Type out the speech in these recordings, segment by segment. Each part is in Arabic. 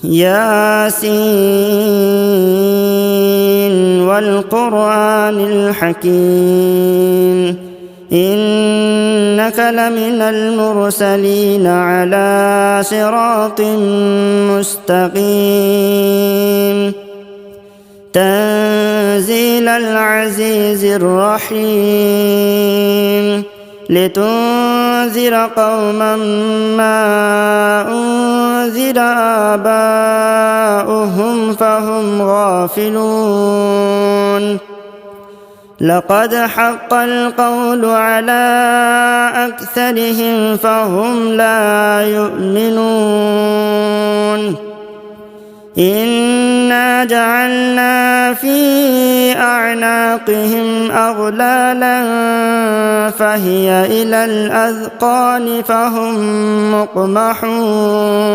ياسين والقرآن الحكيم إنك لمن المرسلين على صراط مستقيم تنزيل العزيز الرحيم لتنذر قوما ما أنذر آباؤهم فهم غافلون لقد حق القول على أكثرهم فهم لا يؤمنون إنا جعلنا في أعناقهم أغلالا فهي إلى الأذقان فهم مقمحون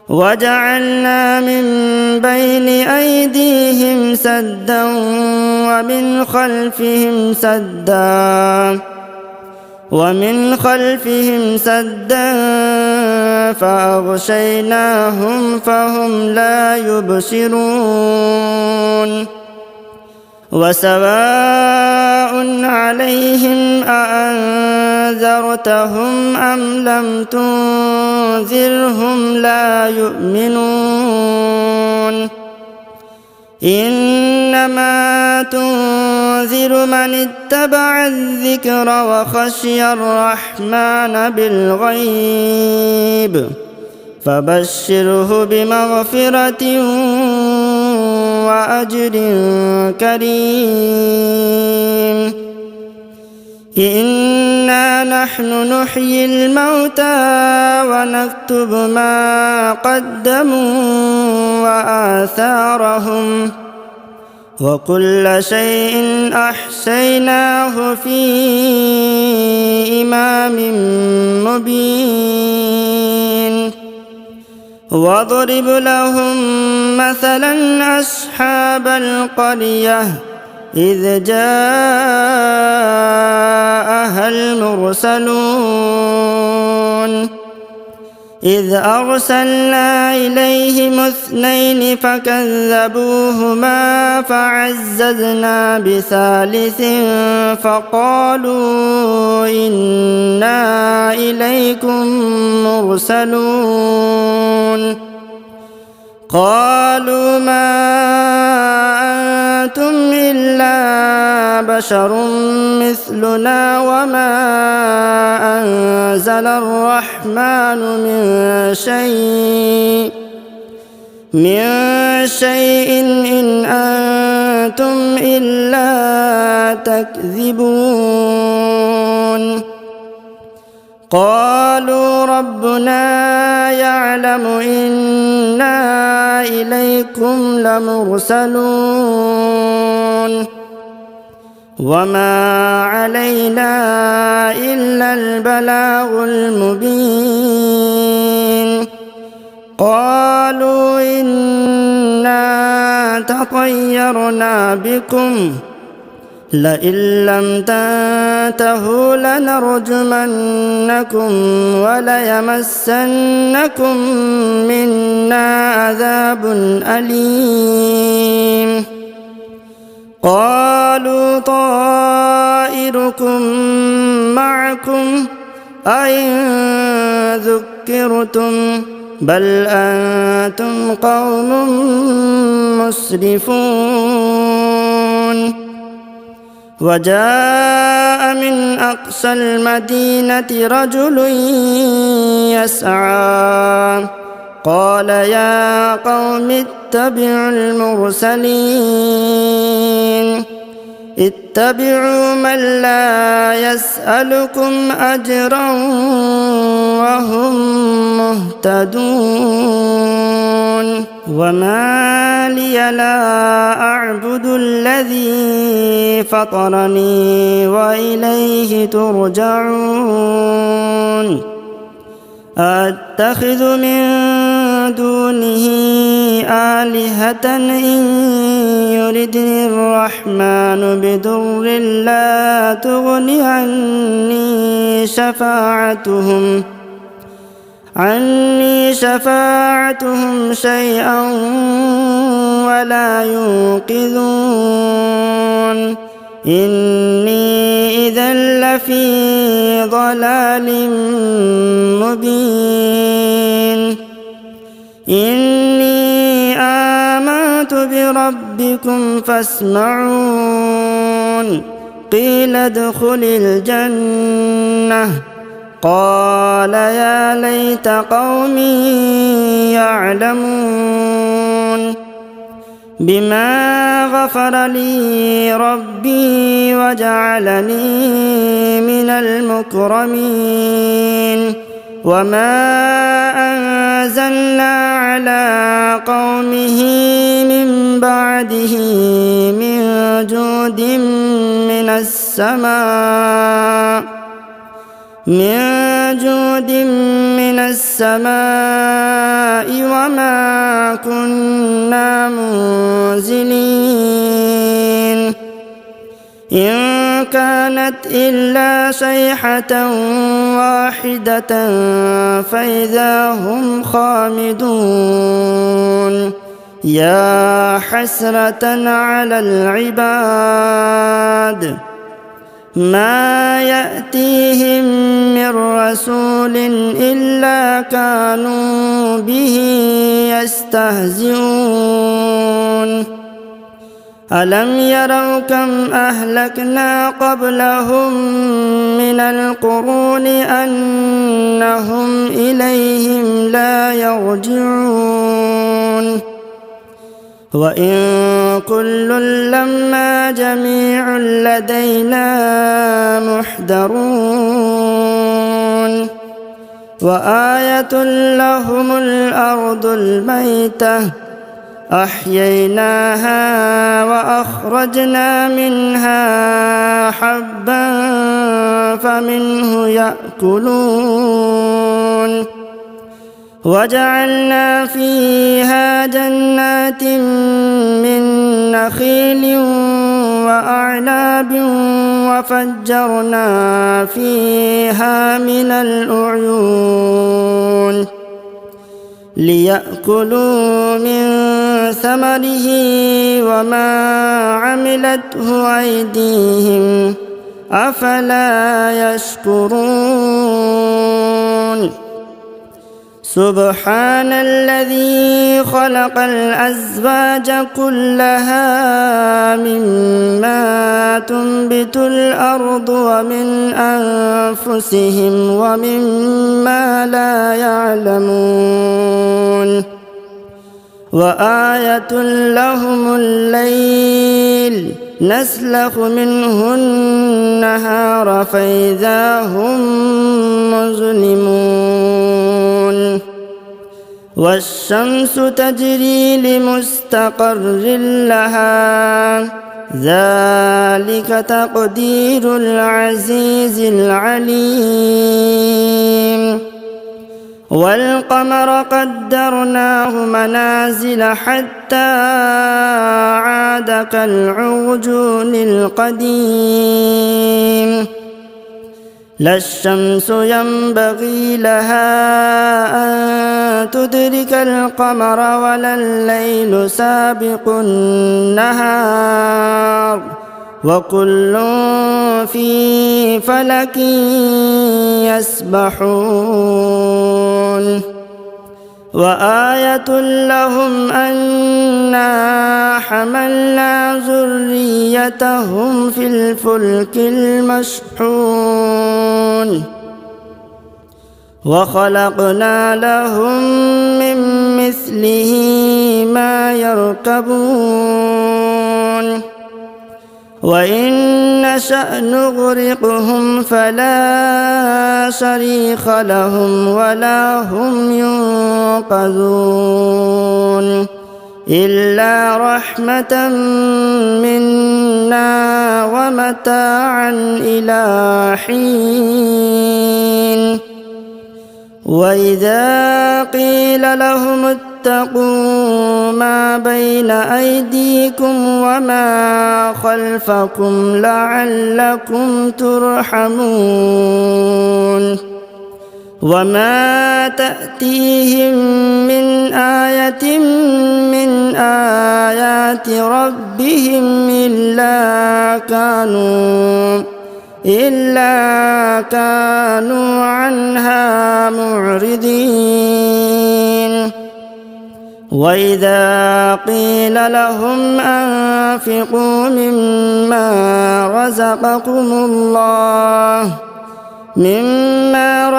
وجعلنا من بين أيديهم سدا ومن خلفهم سدا فأغشيناهم فهم لا يبصرون وسواء عليهم أأنذرتهم أم لم تنذرهم لا يؤمنون إنما تنذر من اتبع الذكر وخشي الرحمن بالغيب فبشره بمغفرة وأجر كريم إنا نحن نحيي الموتى ونكتب ما قدموا وآثارهم وكل شيء أحصيناه في إمام مبين واضرب لهم مثلا أصحاب القرية إذ جاءها المرسلون إذ أرسلنا إليهم 2 فكذبوهما فعززنا بثالث فقالوا إنا إليكم مرسلون قالوا ما أنتم إلا بشر مثلنا وما أنزل الرحمن من شيء إن أنتم إلا تكذبون قالوا ربنا يعلم إنا إليكم لمرسلون وما علينا إلا البلاغ المبين قالوا إنا تطيرنا بكم لئن لم تنتهوا لنرجمنكم وليمسنكم منا عذاب أليم قالوا طائركم معكم أئن ذكرتم بل أنتم قوم مسرفون وجاء من أقصى المدينة رجل يسعى قال يا قوم اتبعوا المرسلين اتبعوا من لا يسألكم أجرا وهم مهتدون وما لي لا أعبد الذي فطرني وإليه ترجعون أتخذ من دونه آلهة إن يردني الرحمن بضر لا تغن عني عني شفاعتهم شيئا ولا ينقذون إني إذا لفي ضلال مبين إني آمنت بربكم فاسمعون قيل ادخل الجنة قال يا ليت قومي يعلمون بما غفر لي ربي وجعلني من المكرمين وما أنزلنا على قومه من بعده من جود من السماء وما كنا منزلين إن كانت إلا صيحة واحدة فإذا هم خامدون يا حسرة على العباد ما يأتيهم من رسول إلا كانوا به يستهزئون ألم يروا كم أهلكنا قبلهم من القرون أنهم إليهم لا يرجعون وإن كل لما جميع لدينا محضرون وآية لهم الأرض الميتة أحييناها وأخرجنا منها حبا فمنه يأكلون وجعلنا فيها جنات من نخيل وأعناب وفجرنا فيها من العيون ليأكلوا من ثمره وما عملته أيديهم أفلا يشكرون سبحان الذي خلق الأزواج كلها مما تنبت الأرض ومن أنفسهم ومما لا يعلمون وآية لهم الليل نسلخ منه النهار فإذا هم مظلمون والشمس تجري لمستقر لها ذلك تقدير العزيز العليم والقمر قدرناه منازل حتى عاد كالعرجون القديم لا الشمس ينبغي لها أن تدرك القمر ولا الليل سابق النهار وكل في فلك يسبحون وآية لهم أنا حملنا ذريتهم في الفلك المشحون وخلقنا لهم من مثله ما يركبون وإن نشأ نغرقهم فلا صريخ لهم ولا هم ينقذون إلا رحمة منا ومتاعا إلى حين وإذا قيل لهم اتقوا ما بين أيديكم وما خلفكم لعلكم ترحمون وما تأتيهم من آية من آيات ربهم إلا كانوا عنها معرضين وإذا قيل لهم أنفقوا مما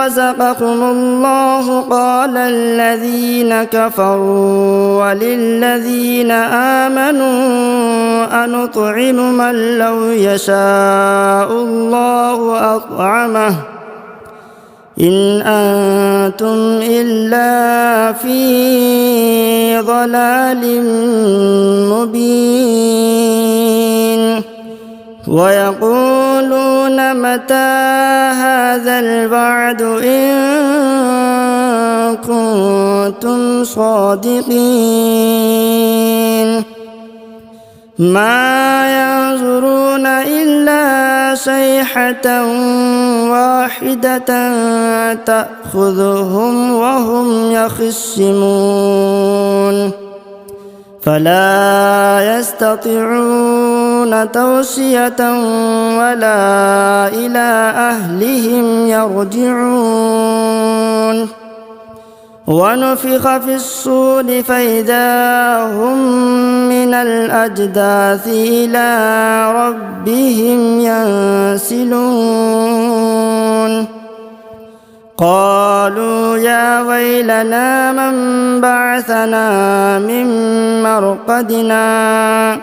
رزقكم الله قال الذين كفروا وللذين آمنوا أنطعم من لو يشاء الله أطعمه إن أنتم إلا في ضلال مبين ويقولون متى هذا الوعد إن كنتم صادقين ما ينظرون إلا صيحة واحدة تأخذهم وهم يخصمون فلا يستطيعون توصية ولا إلى أهلهم يرجعون ونفخ في الصور فإذا هم من الأجداث إلى ربهم ينسلون قالوا يا ويلنا من بعثنا من مرقدنا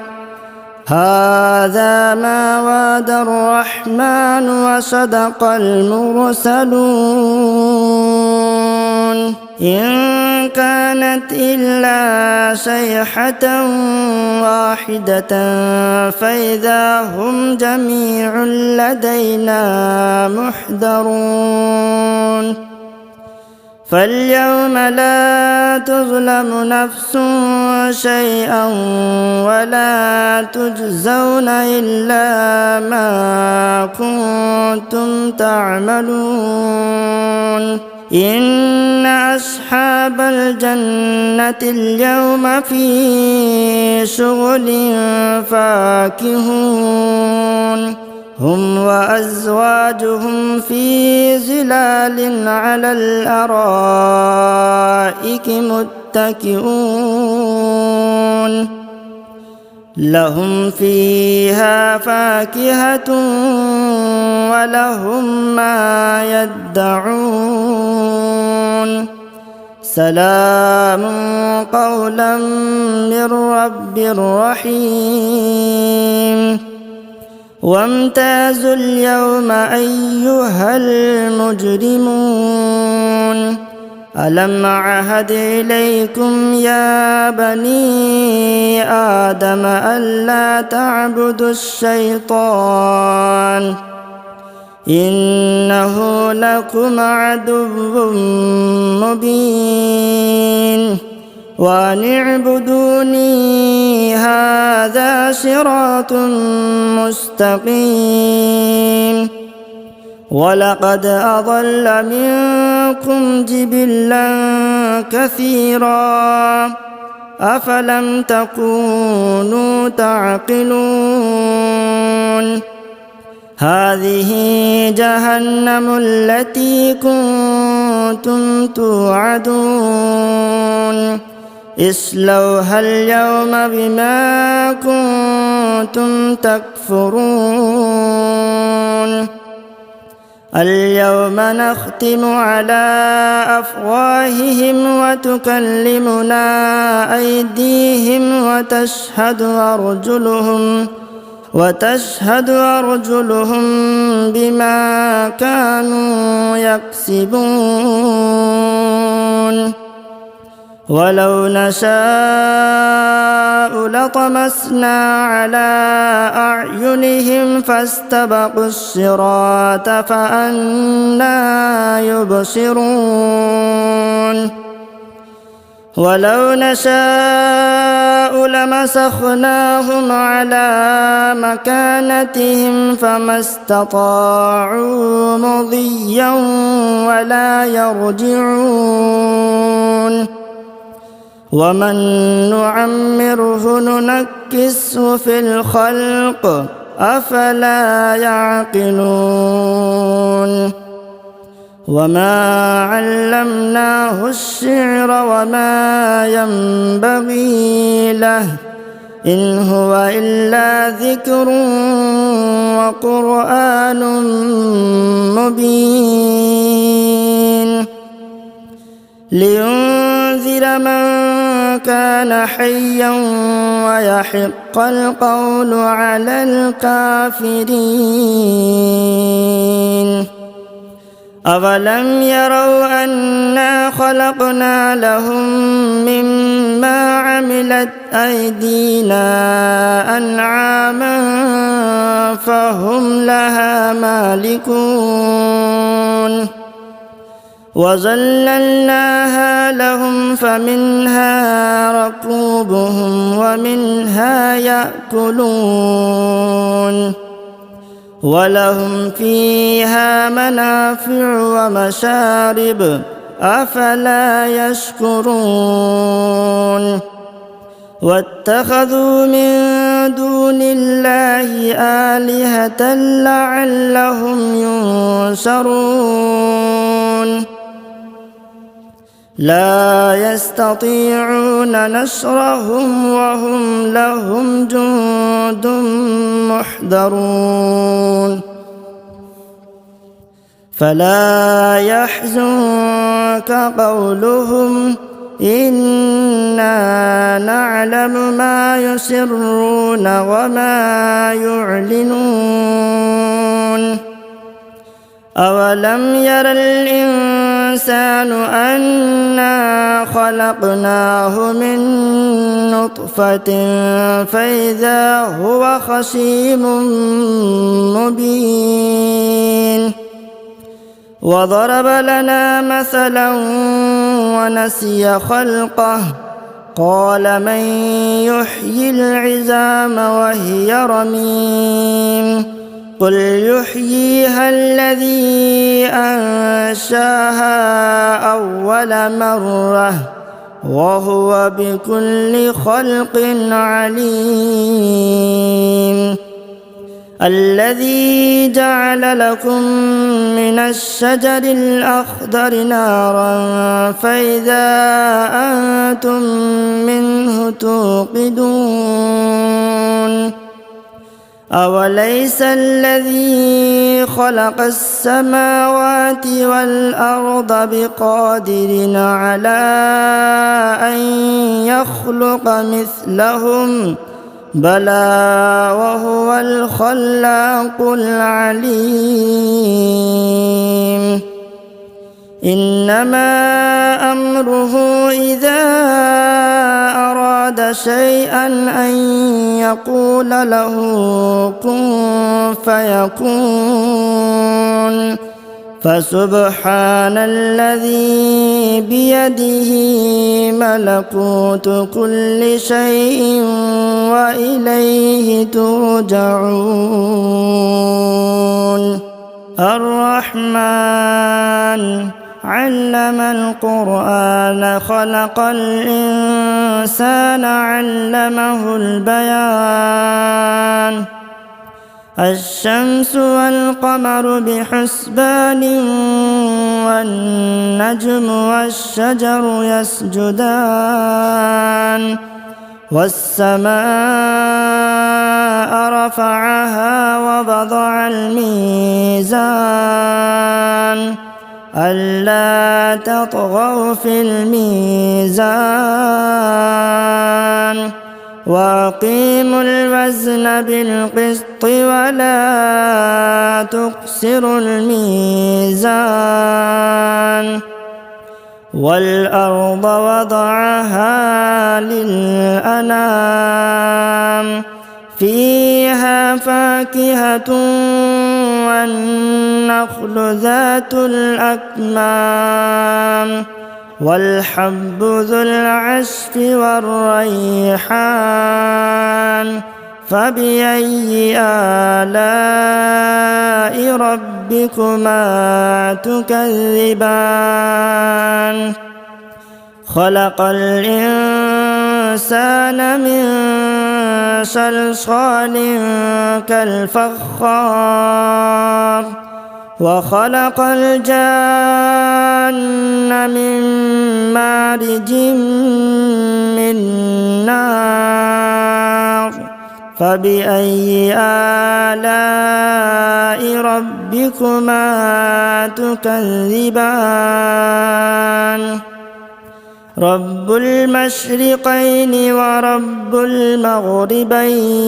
هذا ما وعد الرحمن وصدق المرسلون إن كانت إلا صيحة واحدة فإذا هم جميع لدينا محضرون فاليوم لا تظلم نفس شيئا ولا تجزون إلا ما كنتم تعملون إن أصحاب الجنة اليوم في شغل فاكهون هم وأزواجهم في ظلال على الأرائك متكئون لهم فيها فاكهة ولهم ما يدعون سلام قولا من رب رحيم وامتازوا اليوم أيها المجرمون ألم أعهد إليكم يا بني آدم ألا تعبدوا الشيطان إنه لكم عدو مبين وأن اعبدوني هذا صراط مستقيم ولقد أضل منكم جبلا كثيرا أفلم تكونوا تعقلون هذه جهنم التي كنتم توعدون اصلوها اليوم بما كنتم تكفرون اليوم نختم على أفواههم وتكلمنا أيديهم وتشهد أرجلهم بما كانوا يكسبون ولو نشاء لطمسنا على أعينهم فاستبقوا الصراط فأنى يبصرون ولو نشاء لمسخناهم على مكانتهم فما استطاعوا مضيا ولا يرجعون ومن نعمره ننكسه في الخلق أفلا يعقلون وما علمناه الشعر وما ينبغي له إن هو إلا ذكر وقرآن مبين لينذر من كان حيا ويحق القول على الكافرين أولم يروا أنا خلقنا لهم مما عملت أيدينا أنعاما فهم لها مالكون وظللناها لهم فمنها ركوبهم ومنها يأكلون ولهم فيها منافع ومشارب أفلا يشكرون واتخذوا من دون الله آلهة لعلهم ينصرون لا يستطيعون نصرهم وهم لهم جند محضرون فلا يحزنك قولهم إنا نعلم ما يسرون وما يعلنون أولم ير الإنسان أنا خلقناه من نطفة فإذا هو خصيم مبين وضرب لنا مثلا ونسي خلقه قال من يحيي العظام وهي رميم قل يحييها الذي أنشاها أول مرة وهو بكل خلق عليم الذي جعل لكم من الشجر الأخضر نارا فإذا أنتم منه توقدون أوليس الذي خلق السماوات والأرض بقادر على أن يخلق مثلهم بلى وهو الخلاق العليم إنما أمره إذا أراد شيئا أن يقول له كن فيكون فسبحان الذي بيده ملكوت كل شيء وإليه ترجعون الرحمن علم القرآن خلق الإنسان علمه البيان الشمس والقمر بحسبان والنجم والشجر يسجدان والسماء رفعها ووضع الميزان ألا تطغوا في الميزان وأقيموا الوزن بالقسط ولا تخسروا الميزان والأرض وضعها للأنام فيها فاكهة والنخل ذات الأكمام والحب ذو العصف والريحان فبأي آلاء ربكما تكذبان خلق الإنسان من صلصال كالفخار وخلق الجان من مارج من نار فبأي آلاء ربكما تكذبان رب المشرقين ورب المغربين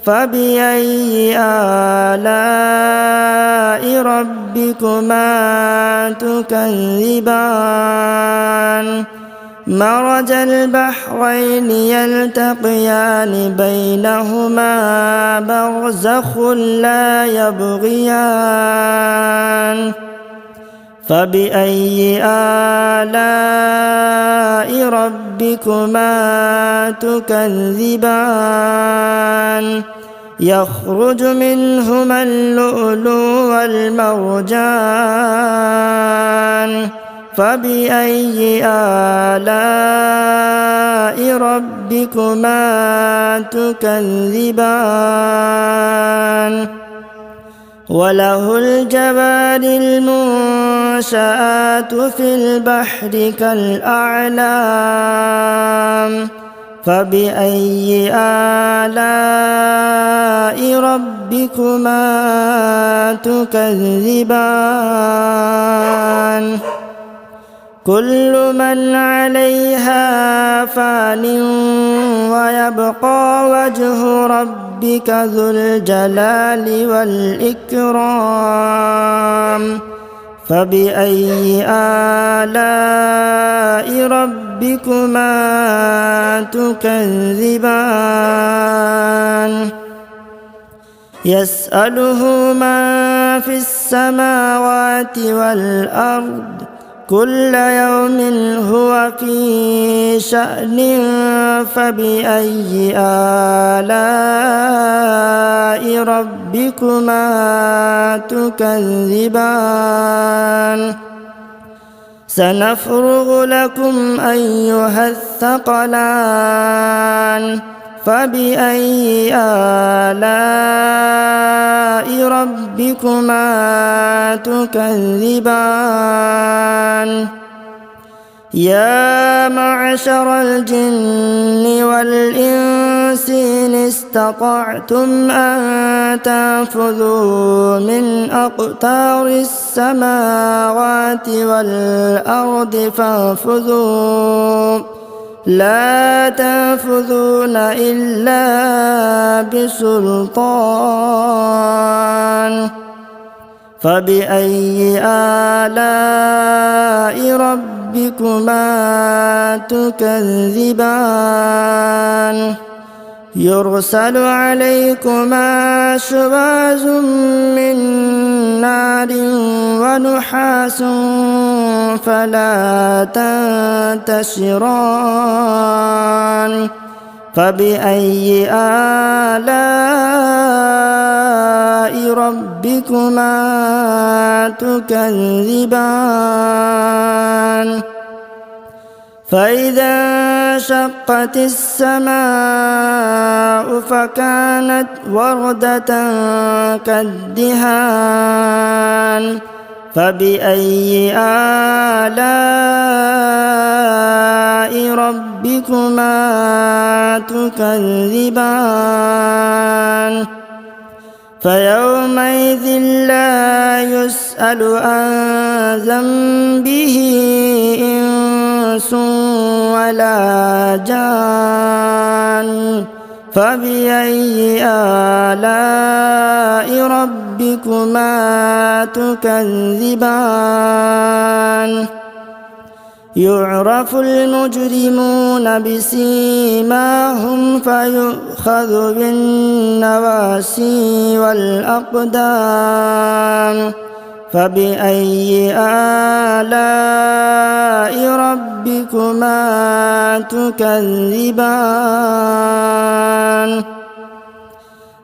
فبأي آلاء ربكما تكذبان مرج البحرين يلتقيان بينهما برزخ لا يبغيان فبأي آلاء ربكما تكذبان يخرج منهما اللؤلؤ والمرجان فبأي آلاء ربكما تكذبان وله الجوار المنشآت في البحر كالأعلام فبأي آلاء ربكما تكذبان كل من عليها فان ويبقى وجه ربك ذو الجلال والإكرام فبأي آلاء ربكما تكذبان يسأله من في السماوات والأرض كل يوم هو في شأن فبأي آلاء ربكما تكذبان سنفرغ لكم أيها الثقلان فبأي آلاء ربكما تكذبان يا معشر الجن والإنس إن استطعتم أن تنفذوا من أقطار السماوات والأرض فانفذوا لا تنفذون إلا بسلطان فبأي آلاء ربكما تكذبان يرسل عليكما شواظ من نار ونحاس فلا تنتشران فبأي آلاء ربكما تكذبان فإذا انشقت السماء فكانت وردة كالدهان فبأي آلاء ربكما تكذبان فيومئذ لا يسأل عن ذنبه إنس ولا جان فبأي آلاء ربكما تكذبان يعرف المجرمون بسيماهم فيؤخذ بالنواسي والأقدام فبأي آلاء ربكما تكذبان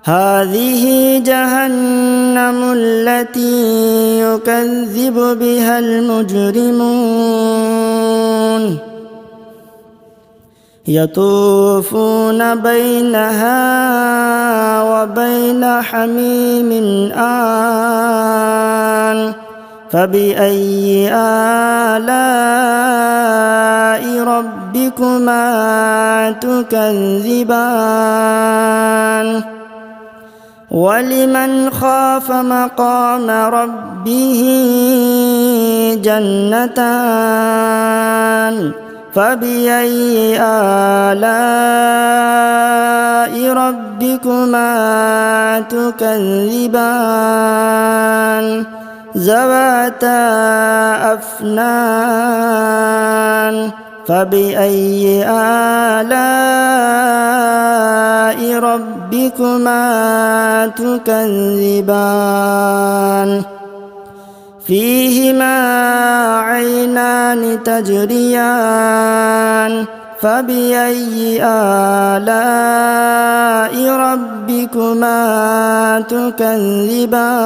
هذه جهنم التي يكذب بها المجرمون يطوفون بينها وبين حميم آن فبأي آلاء ربكما تكذبان ولمن خاف مقام ربه جنتان فبأي آلاء ربكما تكذبان ذواتا أفنان فبأي آلاء ربكما تكذبان فيهما عينان تجريان فبأي آلاء ربكما تكذبان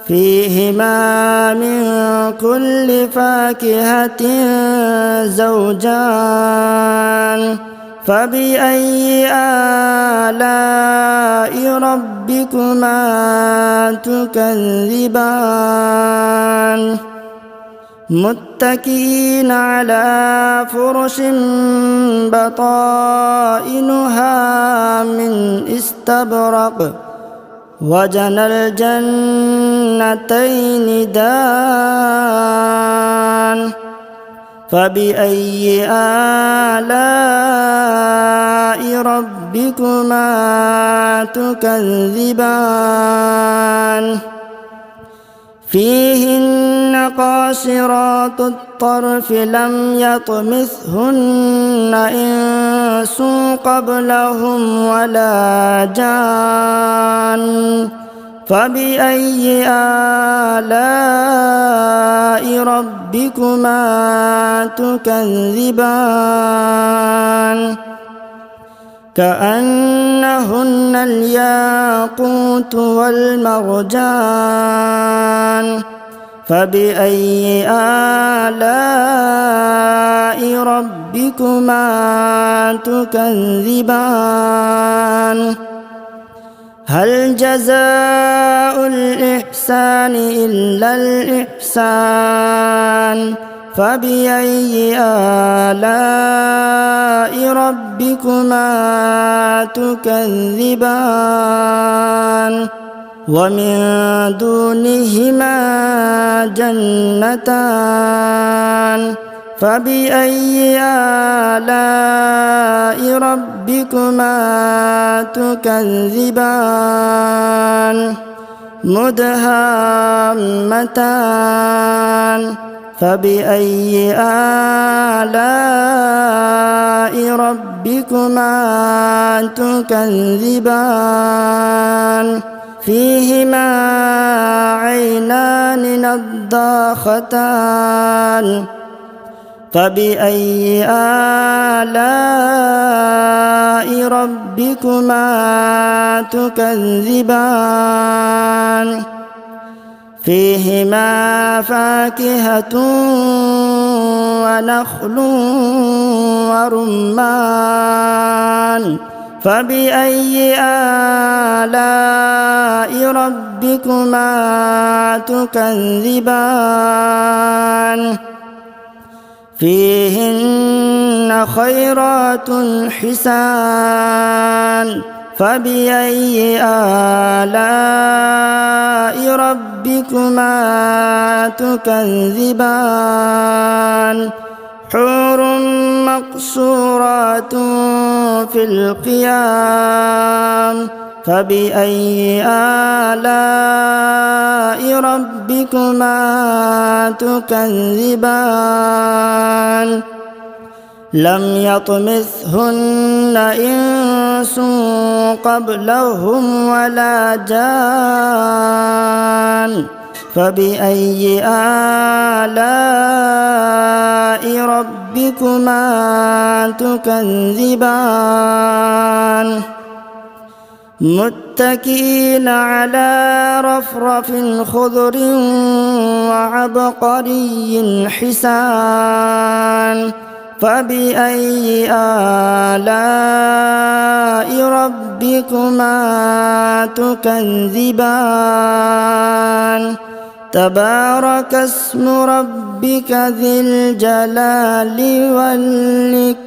فيهما من كل فاكهة زوجان فبأي آلاء ربكما تكذبان متكئين على فرش بطائنها من استبرق وجنى الجنتين دان فبأي آلاء ربكما تكذبان فيهن قاصرات الطرف لم يطمثهن إنس قبلهم ولا جان فبأي آلاء ربكما تكذبان كأنهن الياقوت والمرجان فبأي آلاء ربكما تكذبان هل جزاء الإحسان إلا الإحسان فبأي آلاء ربكما تكذبان ومن دونهما جنتان فبأي آلاء ربكما تكذبان مدهامتان فبأي آلاء ربكما تكذبان فيهما عينان نضاختان فبأي آلاء ربكما تكذبان فيهما فاكهة ونخل ورمان فبأي آلاء ربكما تكذبان فيهن خيرات حسان فبأي آلاء ربكما تكذبان حور مقصورات في القيام فبأي آلاء ربكما تكذبان لم يطمثهن إنس إنس قبلهم ولا جان فبأي آلاء ربكما تكذبان متكئين على رفرف خضر وعبقري حسان فبأي آلاء ربكما تكذبان تبارك اسم ربك ذي الجلال والإكرام.